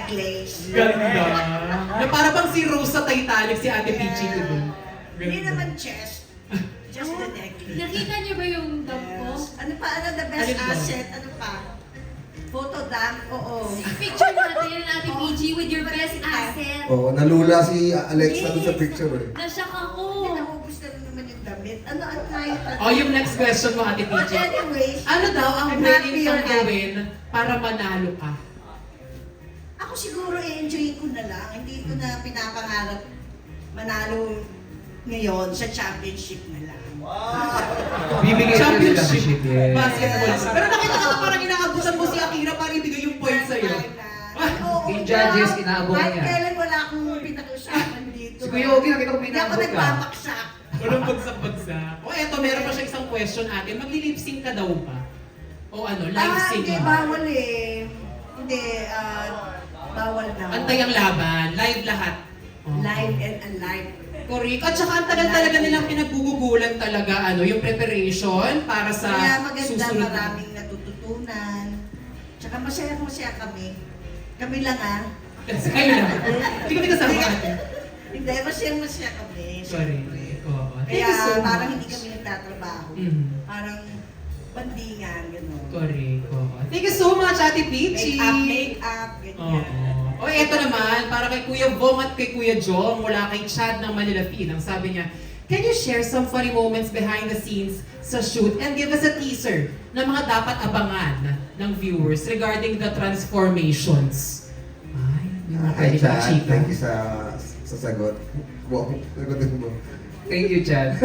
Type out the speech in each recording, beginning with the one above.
necklace. Ganda. Na para bang si Rose sa Titanic, si Ate Peachy ko dun. Hindi naman chest. Just the necklace. Nakita niyo ba yung dog ko? Ano pa? Ano the best Alin ba? asset? Ano pa? Photo dump? Oo. Picture natin ng Ate PG with your best asset. Oo, nalula si Alexa doon sa picture eh. Nasyak ako. Hindi naubos na rin naman yung damit. Ano tayo? Oh, yung next question mo, Ate But Peachy. anyways, Ano daw ang I'm willing happy kang you're gawin para manalo ka? ako siguro i-enjoy ko na lang. Hindi ko na pinapangarap manalo ngayon sa championship na lang. Bibigay ka nila ng shit, yes. Basketball. Pero nakita ko parang inaabusan mo si Akira para ibigay yung point sa'yo. Oo, Yung judges, pero inaabangan kahit niya. kailan wala akong pinag-usapan dito. Si Kuya Ogie, nakita ko Hindi ako pinabot ka. nagpapaksak. Walang bagsak-bagsak. O eto, meron pa siya isang question ate. Magli-lip sync ka daw ba? O ano, live sync Hindi, ba? bawal eh. Hindi, bawal na. Antay ang laban. Live lahat. Oh. Live and alive. Correct. At saka ang tagal talaga nilang pinaggugugulan talaga yung preparation para sa Kaya maganda, susunod. maraming natututunan. Tsaka masaya kami. Kami lang Kasi kayo lang. Hindi kami kasama ate. Hindi, masaya kami. Sorry. Oo. Thank Kaya you so parang much. hindi kami nagtatrabaho. Mm. Parang bandingan, gano'n. Correct. Oo. Thank you so much, Ate Peachy. Make up, ganyan. O eto naman, para kay Kuya Vong at kay Kuya Jong, mula kay Chad ng Manila Feed. Ang sabi niya, can you share some funny moments behind the scenes sa shoot and give us a teaser na mga dapat abangan ng viewers regarding the transformations? Ay, may mga Hi, pwede pa Chad. chika. Thank you sa sagot. Wow, sagutin mo. Thank you, Chad.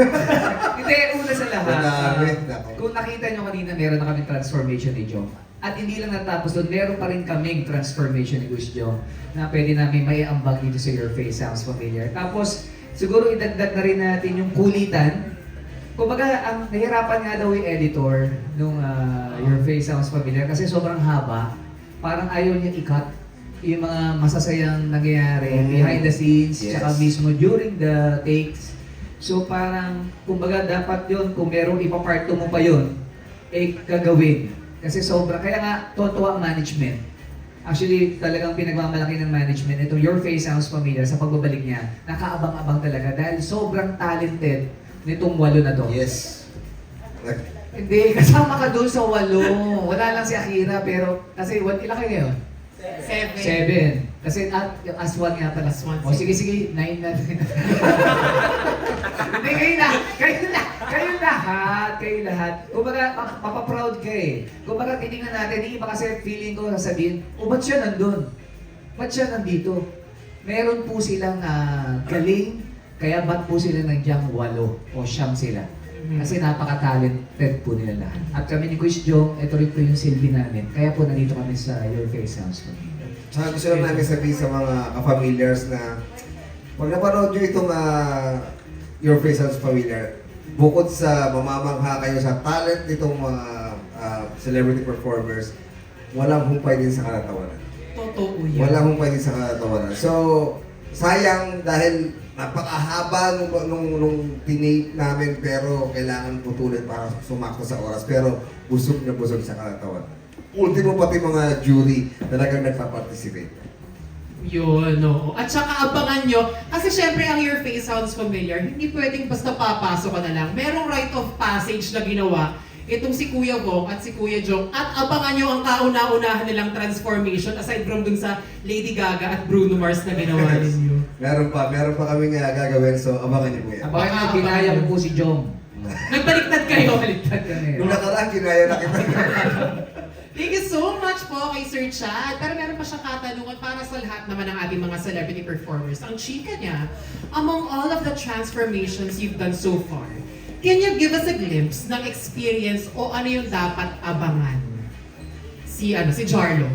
Hindi, una sa lahat. Madami. Nako. Kung nakita nyo kanina, meron na kaming transformation ni Jong. At hindi lang natapos doon, meron pa rin kaming transformation ni Gus Jong na pwede namin may ambag dito sa Your Face Sounds Familiar. Tapos, siguro idagdag na rin natin yung kulitan. Kumbaga, ang nahirapan nga daw yung editor nung Your Face Sounds Familiar kasi sobrang haba. Parang ayaw niya i-cut yung mga masasayang nangyayari behind the scenes, Yes. tsaka mismo during the takes. So parang, kumbaga dapat yun, kung merong ipapart 2 mo pa yun, gagawin. Kasi sobra, kaya nga, totoo ang management. Actually, talagang pinagmamalaki ng management. Itong Your Face Sounds Familiar, sa pagbabalik niya, nakaabang-abang talaga dahil sobrang talented nitong 8 na to. Yes. Hindi, kasama ka doon sa 8. Wala lang si Akira, pero, kasi ilan kayo ngayon? 7. Kasi yung as-1 nga pala. As one, O sige, 9 na. Hindi, kayo lahat. Kumbaga, mapaproud ka eh. Kumbaga, tinignan natin, yung iba kasi feeling ko sasabihin, ba't siya nandun? Ba't siya nandito? Meron po silang galing, kaya ba't po sila nandiyan 8 o 9 sila? Kasi napaka-talented po nila lahat. At kami ni Kuya Jong, ito rin po yung silbi namin. Kaya po nandito kami sa Your Face Sounds Familiar. Tsaka gusto lang namin sabihin sa mga ka-familiars na pag napanood nyo itong Your Face Sounds Familiar, bukod sa mamamangha kayo sa talent nitong mga celebrity performers, walang humpay din sa kalatawanan. Totoo yan. Walang humpay din sa kalatawanan. So, sayang dahil napakahaba nung tinape namin pero kailangan putulin para sumakto sa oras. Pero busog na busog sa kalatawanan. Ultimo pati mga jury talagang nagpa-participate. Yun, no. At saka abangan nyo, kasi syempre ang Your Face Sounds Familiar, hindi pwedeng basta papasok ka na lang. Merong rite of passage na ginawa itong si Kuya Vong at si Kuya Jong. At abangan nyo ang kauna-unahan nilang transformation aside from dun sa Lady Gaga at Bruno Mars na ginawa ninyo. Meron pa kami gagawin, so abangan niyo po yan. Abangan nyo, ginaya ko po si Jong. Nagbaliktad kayo. Baliktad kami. Nung nakaraan, kinaya na kita. Thank you so much po kay Sir Chad. Pero meron pa siyang katanungan para sa lahat naman ng ating mga celebrity performers. Ang chika niya, among all of the transformations you've done so far, can you give us a glimpse ng experience o ano yung dapat abangan? Si Jarlo.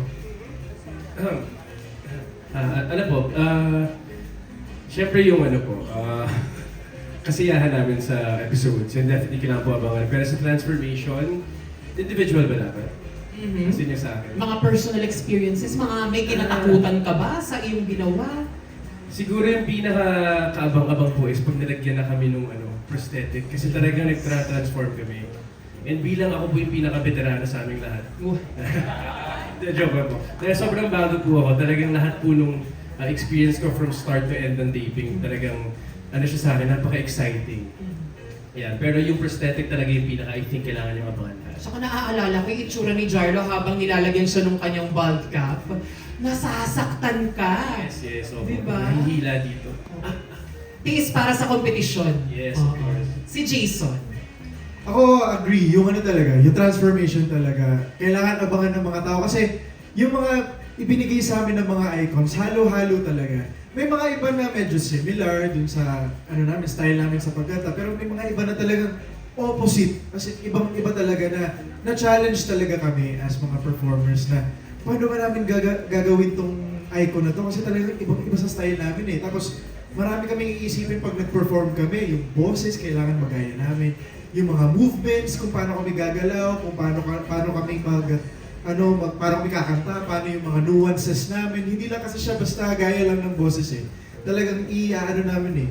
Siyempre yung kasiyahan namin sa episodes, yun definitely kailangan po abangan. Pero sa transformation, individual ba dapat? Kasi niya sa akin. Mga personal experiences, mga may kinatakutan ka ba sa iyong ginawa? Siguro yung pinaka-kaabang-abang po is pag nilagyan na kami nung prosthetic. Kasi talagang nag-transform kami. And bilang ako po yung pinaka-veterano sa aming lahat. Joke lang po. Dahil sobrang bago po ako, talagang lahat po nung experience ko from start to end ng taping, talagang ano siya sa akin, napaka-exciting. Yan. Pero yung prosthetic talaga yung pinaka, I think, kailangan yung abangan. Saka naaalala ko yung itsura ni Jarlo habang nilalagyan siya nung kanyang bald cap. Nasasaktan ka. Yes, opo. Diba? Nahihila dito. Tiis para sa kompetisyon. Yes, of course. Si Jason. Ako agree, yung ano talaga, yung transformation talaga, kailangan abangan ng mga tao kasi yung mga ibinigay sa amin ng mga icons, halo-halo talaga. May mga iba na medyo similar dun sa ano namin, style namin sa pagkanta, pero may mga iba na talagang opposite. Kasi ibang-iba talaga na challenge talaga kami as mga performers na paano ba namin gagawin tong icon na to kasi talagang ibang-iba sa style namin eh. Tapos marami kaming iisipin pag nag-perform kami, yung boses kailangan magaya namin, yung mga movements, kung paano kami gagalaw, kung paano kami paano kami kakanta, paano yung mga nuances namin. Hindi lang kasi siya basta gaya lang ng boses eh. Talagang namin eh.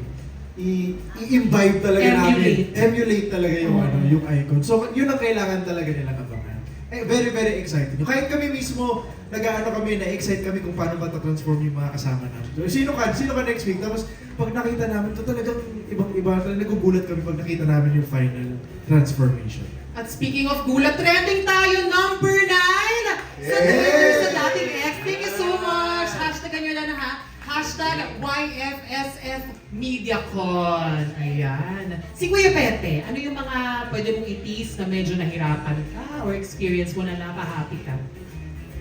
I-imbibe talaga namin. Emulate talaga yung yung icon. So yun ang kailangan talaga nilang abangan. Very, very exciting. Kahit kami mismo, na-excite kami kung paano ba transform yung mga kasama namin. So, sino ka next week? Tapos pag nakita namin, ito talagang ibang-iba. Talagang nagugulat kami pag nakita namin yung final transformation. At speaking of gulat, trending tayo, number 9! Sa Twitter sa dating ex. Thank you so much! Hashtag nyo lang ha. Hashtag YFSF MediaCon. Ayan. Si Kuya Pete, ano yung mga pwede mong itis na medyo nahirapan ka or experience mo na naka-happy ka?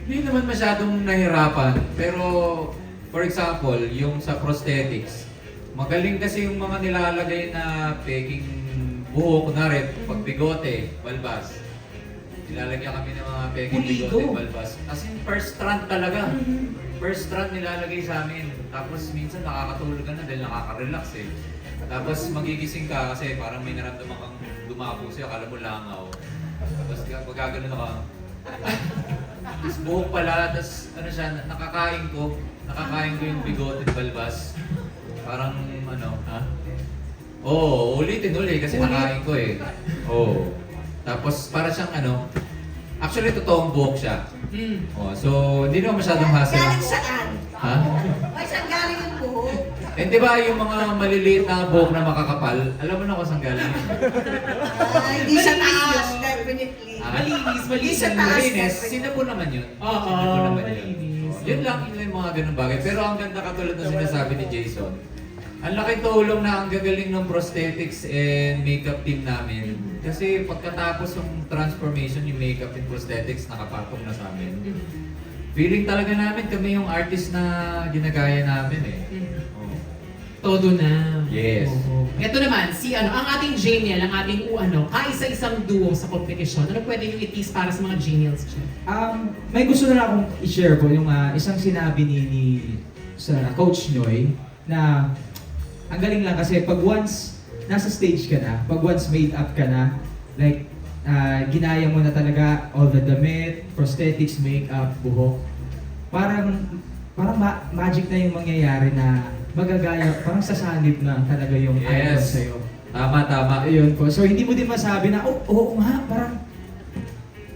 Hindi naman masyadong nahirapan, pero for example, yung sa prosthetics, magaling kasi yung mga nilalagay na peking buhok, kunwari, pag bigote, balbas. Nilalagyan kami ng mga peking Pulido. bigote, balbas. As in, first strand talaga. First strand nilalagay sa amin. Tapos minsan nakakatulog ka na dahil nakaka-relax eh. Tapos magigising ka kasi parang may naramdaman kang dumapo sa'yo, akala mo langaw. Tapos magagano ka. Tapos buhok pala, tapos ano siya, nakakain ko yung bigote at balbas. Parang ano, ha? Oo, ulitin kasi nakain ko eh. Oo. Tapos para siyang ano, actually totoong buhok siya. Oh, so hindi naman masyadong hassle. Galing saan? Ha? Ay, saan galing yung buhok? Eh di ba yung mga maliliit na buhok na makakapal, alam mo na kung saan galing yun. Hindi sa taas, definitely. Malinis, Hindi malinis. sa taas, Malinis, definitely. sinapo naman yun. Oo, Sinapo naman yun. malinis. Yun lang yung mga ganun bagay. Pero ang ganda katulad ng sinasabi ni Jason, ang laking tulong na ang gagaling ng prosthetics and makeup team namin. Kasi pagkatapos ng transformation, yung makeup and prosthetics nakapatong na sa amin. Feeling talaga namin kami yung artist na ginagaya namin eh. Oh. Todo na. Yes. Oo. Ito naman, ang ating genial, ang ating kaisa-isang duo sa competition. Ano pwede yung itis para sa mga genials dyan? May gusto na lang akong i-share po yung isang sinabi ni sa Coach Noy na ang galing lang kasi pag once nasa stage ka na, pag once made up ka na, like ginaya mo na talaga all the damit, prosthetics, makeup, buhok. Parang magic na yung mangyayari na magagaya, parang sasanib na talaga yung idol Yes. sa'yo. Tama. Ayun po. So hindi mo din masabi na, oo nga, parang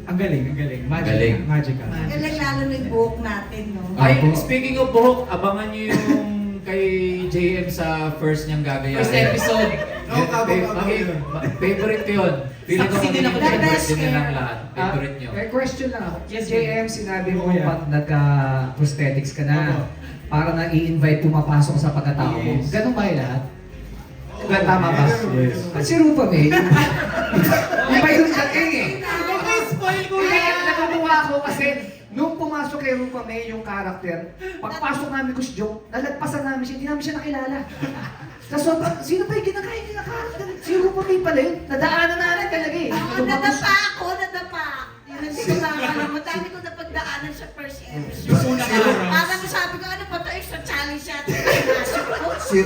ang galing. Galing. Magical. Galing lalo na yung buhok natin, no? Ay, Opo. speaking of buhok, abangan nyo yung kay JM sa first niyang gagayahin. First episode. Favorite ko yun. Feeling ko Saksi din ako magiging dyan. favorite din nila ang lahat. Favorite nyo. Question lang ako. Yes, JM, sinabi mo Yeah. pag nagka-prosthetics ka na, para na i-invite pumapasok sa pagkatao mo. Yes. Ganun ba yung lahat? Tama ba? Yes. At si Rupa May, iba yung dating eh. Spoil ko Kaya yan! natutuwa ako kasi nung pumasok kay Rupa May yung character, pagpasok namin ko si Joe, nalagpasan namin siya, hindi namin siya nakilala. Tapos sobrang, sino ba yung ginagaya niya na character? Si Rupa May pala yun. Nadaanan namin talaga eh. Nadapa ako. Yun, hindi ko nakakalimutan. Hindi ko napagdaanan sa first episode. Yung unang araw. Parang sabi ko, ano pa ito? Extra challenge yata. Si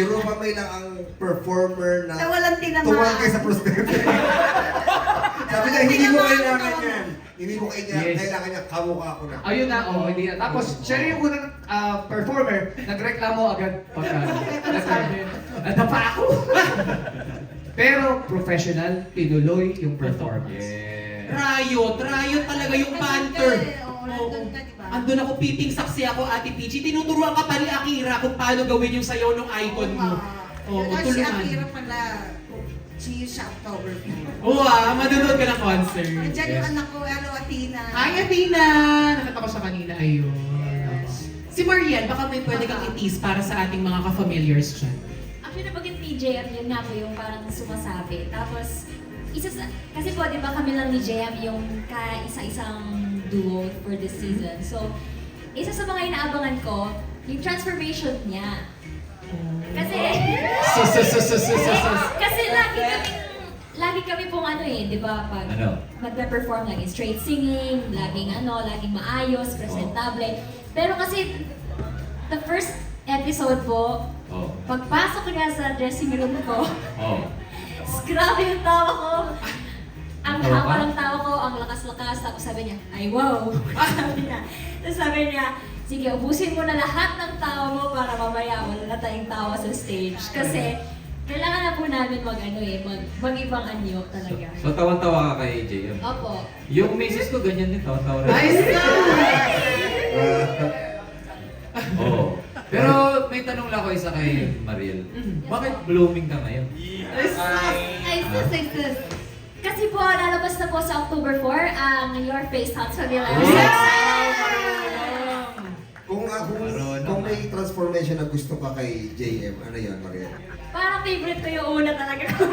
Rupa May lang ang performer Na walang tinamaan. tumangkay sa prosthetic. Sabi niya, hindi ko kailangan yan. Hindi ko kailangan niya, kamukha ako na. Ayun na, hindi na. Tapos, siya rin yung unang performer, nagreklamo agad pagka nadapa ako. Pero professional, tinuloy yung performance. Yeah. Riot talaga yung banter. Oo, nandun ka, di ba? Andun ako, piping saksi ako, Ate Peachy. Tinuturuan ka pa ni Akira kung paano gawin yung sayaw ng icon mo. Oo, Si tulungan. Akira pala, see you sa October 4. Oo madunod ka ng concert. Andiyan yung anak ko, hello Athena. Hi, Athena! Nakita ko siya kanina, ayun. Si Mariel, baka may pwede kang itis para sa ating mga ka-familiars dyan. Actually, napagin PJM, yun nga po yung parang sumasabi. Tapos, kasi po, di ba kami lang ni JM yung kaisa-isang duo for this season. So, isa sa mga inaabangan ko, yung transformation niya. Kasi, kasi lagi kami pong ano eh, di ba, pag magpe-perform, laging straight singing, laging maayos, presentable. Pero kasi, the first episode po, pagpasok niya sa dressing room ko, grabe yung tawa ko. Ang haba ng tawa ko, ang lakas-lakas. Tapos sabi niya, ay wow! Sabi niya. Tapos sabi niya, sige, ubusin mo na lahat ng tawa mo para mamaya wala na tayong tawa sa stage. Kasi, kailangan na po namin mag-ibang anyo talaga. So tawan-tawa ka kay JM? Opo. Yung misis ko ganyan din, tawan-tawa rin. Nice Oo. Pero may tanong lang ako isa kay Mariel. Bakit blooming ka ngayon? Ay, sus. Kasi po, lalabas na po sa October 4 ang Your Face Sounds Familiar. Kung may transformation na gusto ka kay JM, ano yun, Maria? Parang favorite ko yung una talaga ko.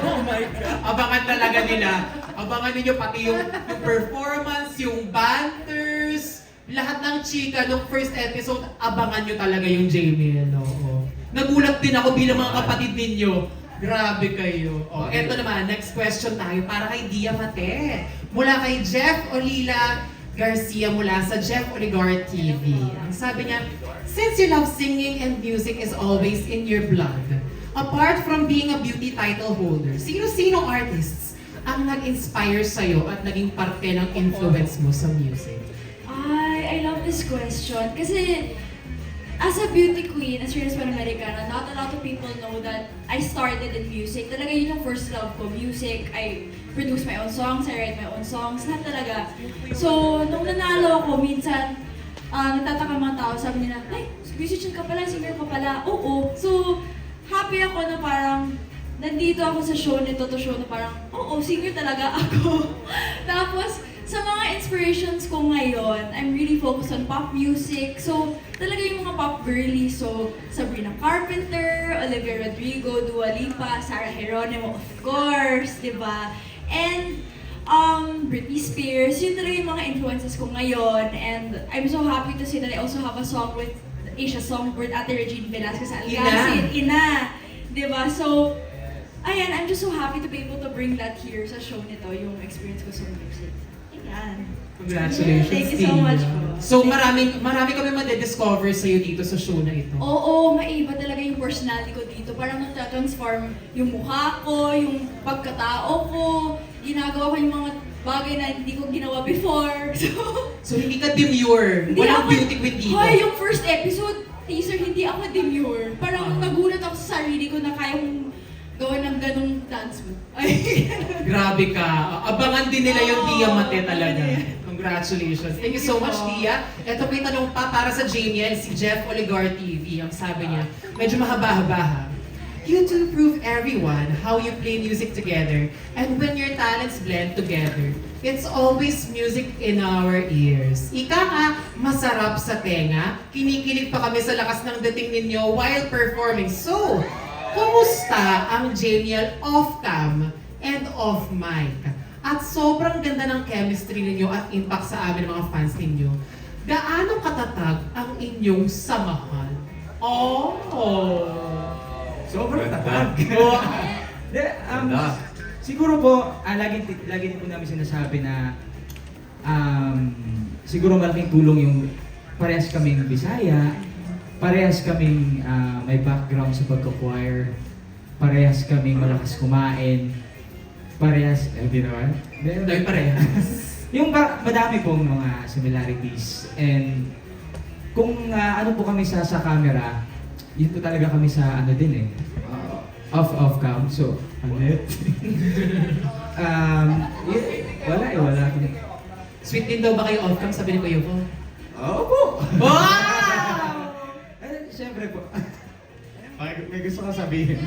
Oh my God. Abangan talaga nila. Abangan ninyo pati yung performance, yung banters, lahat ng chika nung first episode, abangan nyo talaga yung Jamie. Oo. Nagulat din ako bilang mga kapatid ninyo. Grabe kayo. Eto naman, next question tayo para kay Dia Mate. Mula kay Jeff Olila Garcia mula sa Jeff Oligar TV. Ang sabi niya, since you love singing and music is always in your blood, apart from being a beauty title holder, sino-sinong artists ang nag-inspire sa'yo at naging parte ng influence mo sa music? I love this question kasi as a beauty queen, as Venus Panamericana, not a lot of people know that I started in music. Talaga yun yung first love ko, music. I produce my own songs, I write my own songs, lahat talaga. So, nung nanalo ako, minsan, nagtataka mga tao, sabi nila, ay, musician ka pala, singer ka pala. Oo. So, happy ako na parang, nandito ako sa show nito, to show na parang, oo, singer talaga ako. Tapos, sa mga inspirations ko ngayon, I'm really focused on pop music. So, talaga yung mga pop girly. So, Sabrina Carpenter, Olivia Rodrigo, Dua Lipa, Sarah Geronimo, of course, di ba? And, Britney Spears, yun talaga yung mga influences ko ngayon. And I'm so happy to say that I also have a song with Asia Songbird, Ate Regine Velasquez Alcacid, Ina. Di ba? So, ayan, I'm just so happy to be able to bring that here sa show nito, yung experience ko sa music. Ayan. Congratulations, Thank you so much po. So marami kami madediscover sa'yo dito sa show na ito. Oo, maiba talaga yung personality ko dito. Parang nagtatransform yung mukha ko, yung pagkatao ko. Ginagawa ko yung mga bagay na hindi ko ginawa before. So hindi ka demure. Walang beauty queen dito. Hoy, yung first episode, teaser, hindi ako demure. Parang nagulat ako sa sarili ko na kaya kong gawin ng ganong dance move. Ay, Grabe ka. Abangan din nila yung Dia Mate talaga. Congratulations. Thank you so much, Dia. Ito may tanong pa para sa Jamie, si Jeff Oligar TV. Ang sabi niya, medyo mahaba-haba ha. You two prove everyone how you play music together, and when your talents blend together, it's always music in our ears. Ika nga, masarap sa tenga. Kinikilig pa kami sa lakas ng dating ninyo while performing. So, kumusta ang Jamiel off-cam and off-mic? At sobrang ganda ng chemistry ninyo at impact sa amin mga fans ninyo. Gaano katatag ang inyong samahan? Oh! Sobrang tatag. Siguro po, lagi din po namin sinasabi na siguro malaking tulong yung parehas kaming Bisaya, parehas kaming may background sa pagka-choir, parehas kaming malakas kumain, parehas, di naman? Dahil parehas. Yung madami pong mga similarities and kung ano po kami sa camera, yun po talaga kami sa ano din eh, off cam, so ano yun? Wala eh, wala. Sweet din daw ba kayo off-cam, sabi ni Kuya Vo? Oo po! Wow! Siyempre po. May gusto ka sabihin.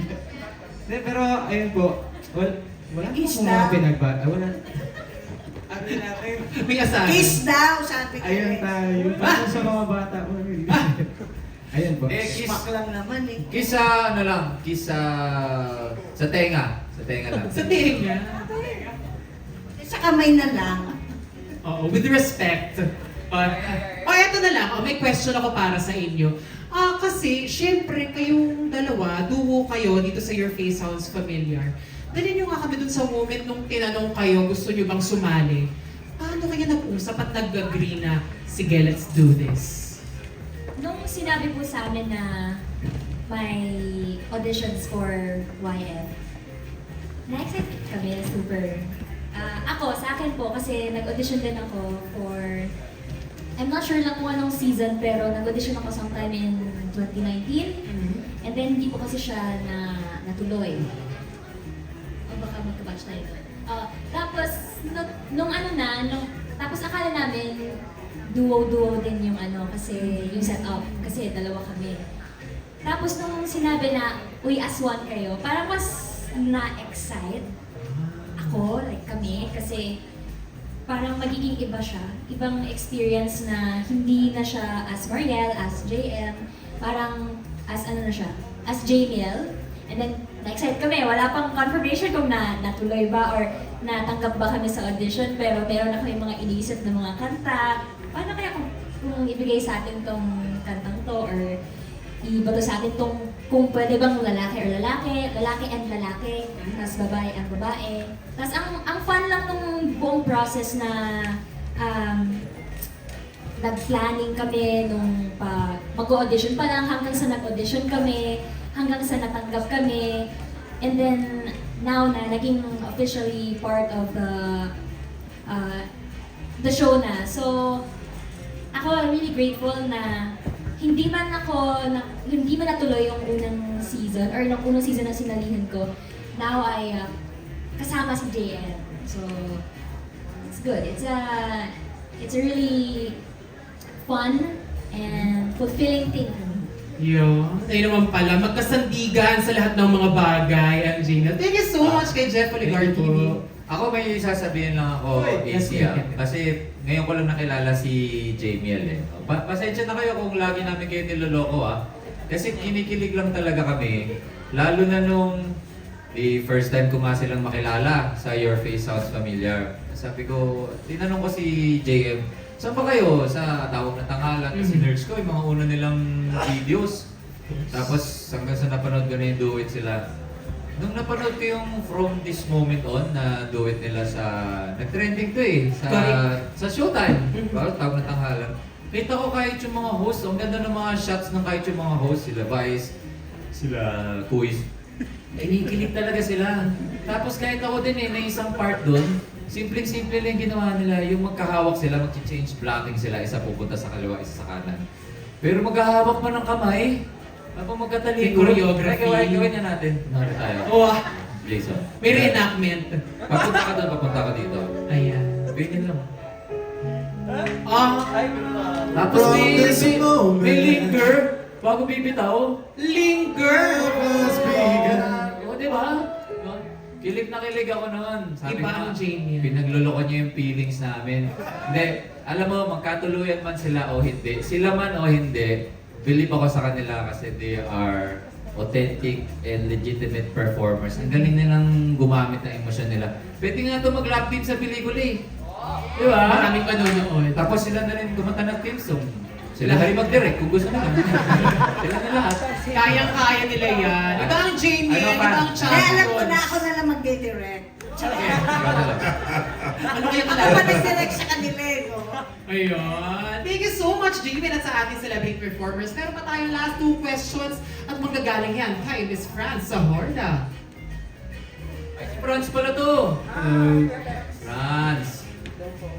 Hindi, pero ayun po. Wala po Kiss akong daw. mga wala. Ano natin? May asahan. Kiss daw, sabi ko. Ayun tayo. Para sa mga bata po. Ayun po. Kiss. Smack lang naman eh. Kiss sa ano lang, kiss sa tenga. Sa tenga lang. Sa tinga. Sa kamay na lang. Oo, with respect. Eto na lang. May question ako para sa inyo. Kasi, syempre, kayong dalawa, duo kayo dito sa Your Face Sounds Familiar. Dali nyo nga kami dun sa moment nung tinanong kayo, gusto nyo bang sumali? Paano kayo nag-usap at nag-agree na, sige, let's do this? Nung sinabi po sa amin na may auditions for YF, na-excite kami, super. Sa akin po, kasi nag-audition din ako for, I'm not sure lang kung anong season, pero nag-audition ako sometime in 2019. And then, hindi po kasi siya natuloy. O baka magka-batch tayo doon. Tapos, tapos akala namin, duo-duo din yung kasi yung setup, kasi dalawa kami. Tapos nung sinabi na, uy, as one kayo, parang mas na-excite ako, like kami, kasi parang magiging iba siya. Ibang experience na hindi na siya as Mariel, as JM, parang as as Jamiel. And then, na-excite kami. Wala pang confirmation kung natuloy ba or natanggap ba kami sa audition, pero meron na kami mga iniisip na mga kanta. Paano kaya kung ibigay sa atin tong kantang to, or ibato sa atin tong kung pwede bang lalaki or lalaki and lalaki, tapos babae and babae. Tapos ang fun lang nung buong process na nag-planning kami nung mag-audition pa lang, hanggang sa nag-audition kami, hanggang sa natanggap kami. And then, now na naging officially part of the show na. So, ako really grateful na hindi man natuloy yung unang season or yung unang season na sinalihan ko. Now ay kasama si JM. So, it's good. It's a really fun and fulfilling thing for me. Yun. Ayun naman pala, magkasandigan sa lahat ng mga bagay ang Gina. Thank you so much kay Jeff Oligar Thank you TV. po. Ako may sasabihin lang ako, Yes, Asia. yes. Kasi ngayon ko lang nakilala si Jamiel eh. Pasensya na kayo kung lagi namin kayo niloloko Kasi kinikilig lang talaga kami. Lalo na nung first time ko nga silang makilala sa Your Face Sounds Familiar. Sabi ko, tinanong ko si JM, saan ba kayo? Sa Tawag na Tanghalan. Kasi nerds ko, yung mga una nilang videos. Tapos hanggang sa napanood ko na yung Do It sila. Nung napanood ko yung From This Moment On na duet nila nag-trending to sa Showtime. Parang Tawag na Tanghalan. Kita ko kahit yung mga host, ang ganda ng mga shots ng kahit yung mga host, sila Vice, sila Kuis. Kinikilig talaga sila. Tapos kahit ako din na isang part doon, simpleng-simple lang ginawa nila, yung magkahawak sila, mag-change blocking sila, isa pupunta sa kaliwa, isa sa kanan. Pero maghahawak pa ng kamay, habang magkatalikod. Choreography. Gawin na natin. Nari tayo. Jason. May reenactment. Papunta ka doon, papunta ka dito. Ayan. Ganyan lang. Tapos From this moment. may linger bago bibitaw. Linger! Must be good. Di ba? Kilig na kilig ako noon. Sabi Iba ko, ang Jamie. pinagluloko niya yung feelings namin. Hindi, alam mo, magkatuluyan man sila o hindi, sila man o hindi, believe ako sa kanila kasi they are authentic and legitimate performers. Ang galing nilang gumamit ng emosyon nila. Pwede nga ito mag-lap team sa pelikula eh. Di ba? Maraming manonood. Tapos sila na rin kumanta ng theme song. Sila rin mag-direct kung gusto nila. Sila na lahat. Kayang-kaya nila yan. Iba ang Jamie, Ano iba pa? ang Kaya alam ko champion. na ako na lang mag-direct. Ikaw na lang. Ano kaya Ako pa talaga? nag-direct sa kanila no? Ayun. Thank you so much, Jamie, at sa ating celebrity performers. Meron pa tayong last 2 questions at manggagaling yan kay Miss Franz sa Horda. Ay, si Franz pala to. Franz.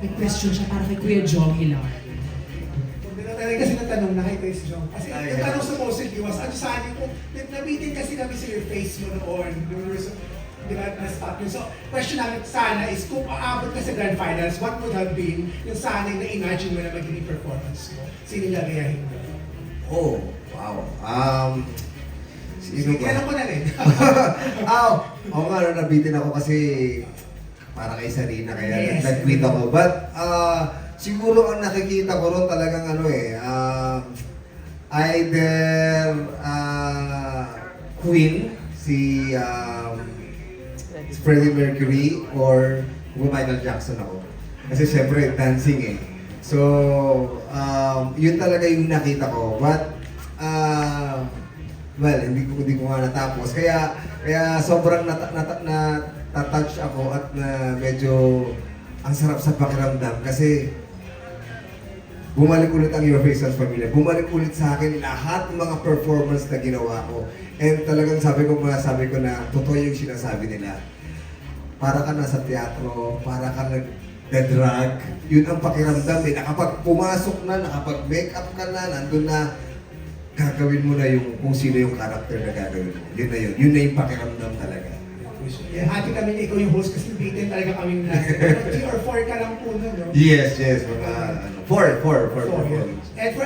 May question siya para kay Kuya Jong Hilar. Talaga kasi natanong na kay Chris Jong. Kasi yung tanong sa Most Viewers, ano sa akin kung nabitin kasi kami sa Your Face mo noon. di ba, na-stop yun. So, question namin sana is, kung aabot ka sa grand finals, what would have been yung sana yung na-imagine mo na magiging performance mo? Sino lagayahin mo? Oh, wow. Sino Sige, alam ko na rin. Oo nga, nabitin ako kasi para kay Sarina, kaya Yes. nag-tweet ako. But, siguro ang nakikita ko ron talagang either Queen, si Freddie Mercury, or Michael Jackson ako. Kasi syempre, dancing eh. So, yun talaga yung nakita ko. But, well, hindi ko nga natapos. Kaya sobrang na-touch ako at na medyo ang sarap sa pakiramdam kasi bumalik ulit ang Your Face Sounds Familiar. Bumalik ulit sa akin lahat ng mga performance na ginawa ko. And talagang sabi ko na totoo yung sinasabi nila. Para ka nasa teatro, para ka nag-drag. Yun ang pakiramdam eh. Nakapag pumasok na, nakapag-makeup ka na, nandun na, gagawin mo na yung kung sino yung character na gagawin mo. Yun na yun. Yun na yung pakiramdam talaga. Yeah, hati kami na ikaw yung host kasi bitin talaga kaming nasa. 3 or 4 ka lang po nun, no? Yes. Mga 4 4. And for